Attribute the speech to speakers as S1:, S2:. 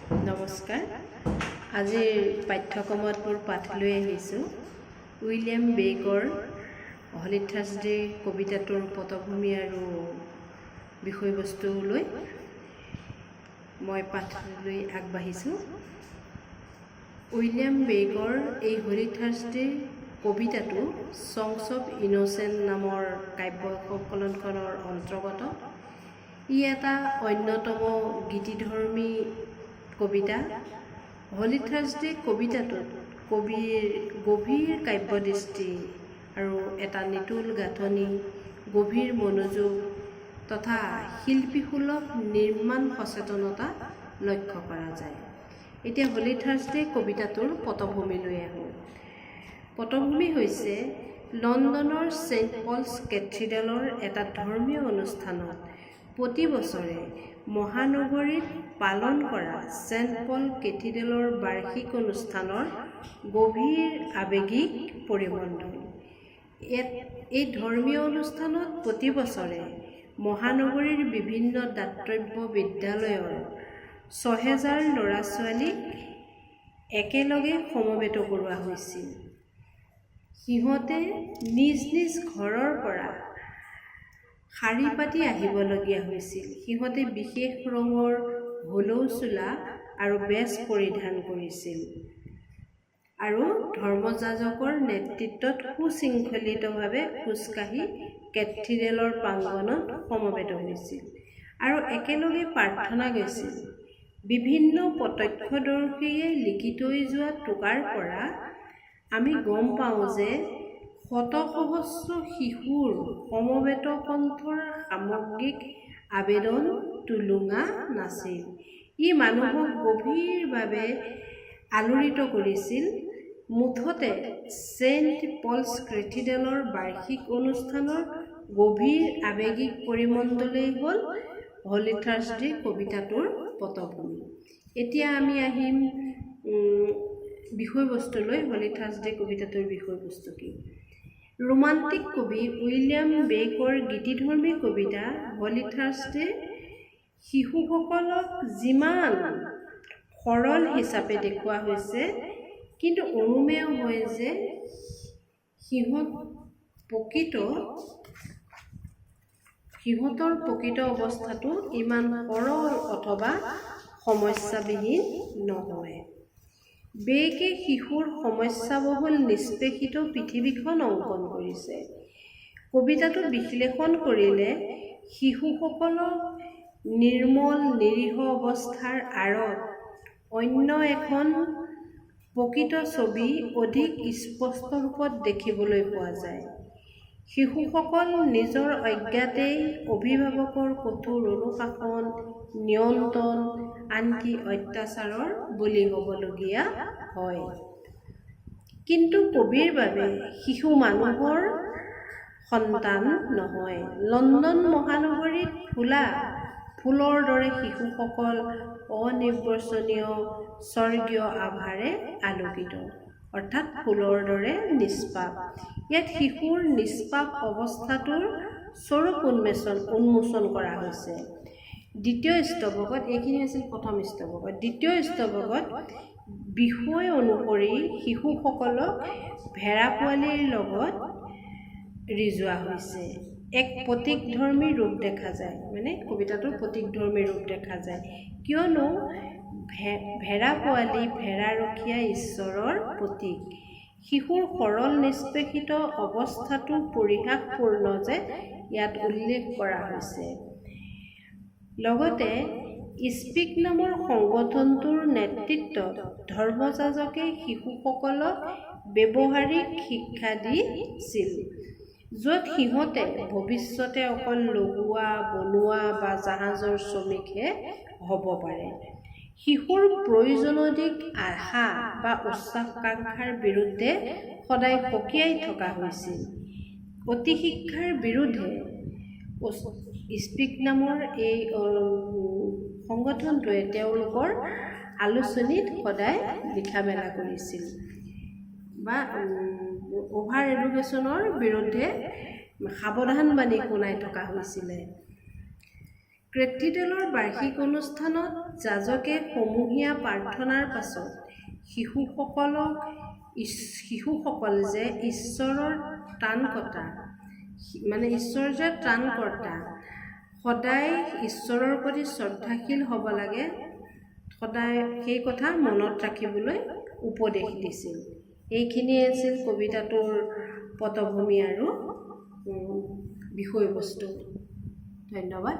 S1: নমস্কাৰ। আজিৰ পাঠ্যক্ৰমত মোৰ পাঠ লৈ আহিছোঁ উইলিয়াম বেকৰ হলি থাৰ্ছডে কবিতাটোৰ পটভূমি আৰু বিষয়বস্তু লৈ মই পাঠ লৈ আগবাঢ়িছোঁ। উইলিয়াম বেকৰ এই হলি থাৰ্ছডে কবিতাটো ছংছ অফ ইন'চেণ্ট নামৰ কাব্য সংকলনখনৰ অন্তৰ্গত। ই এটা অন্যতম গীতিধৰ্মী কবিতা। হলি থাৰ্ছডে কবিতাটোত কবিৰ গভীৰ কাব্যদৃষ্টি আৰু এটা নিতুল গাঁথনি, গভীৰ মনোযোগ তথা শিল্পীসুলভ নিৰ্মাণ সচেতনতা লক্ষ্য কৰা যায়। এতিয়া হলি থাৰ্ছডে কবিতাটোৰ পটভূমিলৈ আহোঁ। পটভূমি হৈছে লণ্ডনৰ ছেইণ্ট পলছ কেথিড্ৰেলৰ এটা ধৰ্মীয় অনুষ্ঠানত প্ৰতি বছৰে মহানগৰীত পালন কৰা ছেইণ্ট পল কেথিড্ৰেলৰ বাৰ্ষিক অনুষ্ঠানৰ গভীৰ আৱেগিক পৰিমণ্ডল। এই ধৰ্মীয় অনুষ্ঠানত প্ৰতি বছৰে মহানগৰীৰ বিভিন্ন দাতব্য বিদ্যালয়ৰ ৬,০০০ ল'ৰা ছোৱালীক একেলগে সমবেত কৰোৱা হৈছিল। সিহঁতে নিজ নিজ ঘৰৰ পৰা শাৰী পাতি আহিবলগীয়া হৈছিল। সিহঁতে বিশেষ ৰঙৰ হলৌ চোলা আৰু বেজ পৰিধান কৰিছিল আৰু ধৰ্মযাজকৰ নেতৃত্বত সুশৃংখলিতভাৱে খোজকাঢ়ি কেথিড্ৰেলৰ প্ৰাংগণত সমবেত হৈছিল আৰু একেলগে প্ৰাৰ্থনা গাইছিল। বিভিন্ন প্ৰত্যক্ষদৰ্শীয়ে লিখি থৈ যোৱা টোকাৰ পৰা আমি গম পাওঁ যে শতসহস্ৰ শিশুৰ সমবেত কণ্ঠৰ সামগ্ৰিক আবেদন টুলুঙা নাছিল। ই মানুহক গভীৰভাৱে আলোড়িত কৰিছিল। মুঠতে ছেইণ্ট পলছ কেথিড্ৰেলৰ বাৰ্ষিক অনুষ্ঠানৰ গভীৰ আৱেগিক পৰিমণ্ডলেই হ'ল হলি থাৰ্ছডে কবিতাটোৰ পটভূমি। এতিয়া আমি আহিম বিষয়বস্তুলৈ। হলি থাৰ্ছডে কবিতাটোৰ বিষয়বস্তু কি? ৰোমান্টিক কবি উইলিয়াম বেকৰ গীতিধৰ্মী কবিতা হলি থাৰ্ছডে শিশুসকলক যিমান সৰল হিচাপে দেখুওৱা হৈছে, কিন্তু অনুমেয় হয় যে সিহঁতৰ প্ৰকৃত অৱস্থাটো ইমান সৰল অথবা সমস্যাবিহীন নহয়। বেকে শিশুৰ সমস্যাবহুল নিষ্পেষিত পৃথিৱীখন অংকন কৰিছে। কবিতাটো বিশ্লেষণ কৰিলে শিশুসকলক নিৰ্মল নিৰীহ অৱস্থাৰ আঁৰত অন্য এখন প্ৰকৃত ছবি অধিক স্পষ্ট ৰূপত দেখিবলৈ পোৱা যায়। শিশুসকল নিজৰ অজ্ঞাতেই অভিভাৱকৰ কঠোৰ অনুশাসন, নিয়ন্ত্ৰণ, আনকি অত্যাচাৰৰ বলি হ'বলগীয়া হয়। কিন্তু কবিৰ বাবে শিশু মানুহৰ সন্তান নহয়। লণ্ডন মহানগৰীত ফুলা ফুলৰ দৰে শিশুসকল অনিৰ্বচনীয় স্বৰ্গীয় আভাৰে আলোকিত, অৰ্থাৎ ফুলৰ দৰে নিষ্পাপ। ইয়াত শিশুৰ নিষ্পাপ অৱস্থাটোৰ স্বৰূপ উন্মোচন কৰা হৈছে। দ্বিতীয় স্তৱকত, এইখিনি আছিল প্ৰথম স্তৱকত। দ্বিতীয় স্তৱকত বিষয় অনুসৰি শিশুসকলক ভেড়া পোৱালিৰ লগত ৰিজোৱা হৈছে। এক প্ৰতীকধৰ্মী ৰূপ দেখা যায়, মানে কবিতাটোৰ প্ৰতীকধৰ্মী ৰূপ দেখা যায়, কিয়নো ভেড়া পোৱালি ভেড়াৰখীয়া ঈশ্বৰৰ প্ৰতীক। শিশুৰ সৰল নিষ্পেষিত অৱস্থাটো পৰিহাসপূৰ্ণ যে ইয়াত উল্লেখ কৰা হৈছে। লগতে স্পিক নামৰ সংগঠনটোৰ নেতৃত্বত ধৰ্মযাজকে শিশুসকলক ব্যৱহাৰিক শিক্ষা দিছিল, য'ত সিহঁতে ভৱিষ্যতে অকল লগোৱা, বনোৱা বা জাহাজৰ শ্ৰমিকহে হ'ব পাৰে। শিশুৰ প্ৰয়োজনধিক আশা বা উচ্চাকাংক্ষাৰ বিৰুদ্ধে সদায় সকীয়াই থকা হৈছিল। অতি শিক্ষাৰ বিৰুদ্ধে স্পিক নামৰ এই সংগঠনটোৱে তেওঁলোকৰ আলোচনীত সদায় লিখা মেলা কৰিছিল বা অভাৰ এডুকেশ্যনৰ বিৰুদ্ধে সাৱধানবাণী শুনাই থকা হৈছিলে। কেথিড্ৰেলৰ বাৰ্ষিক অনুষ্ঠানত যাজকে সমূহীয়া প্ৰাৰ্থনাৰ পাছত শিশুসকল যে ঈশ্বৰৰ ত্ৰাণকৰ্তা সদায় ঈশ্বৰৰ প্ৰতি শ্ৰদ্ধাশীল হ'ব লাগে, সদায় সেই কথা মনত ৰাখিবলৈ উপদেশ দিছিল। এইখিনিয়ে আছিল কবিতাটোৰ পটভূমি আৰু বিষয়বস্তু। ধন্যবাদ।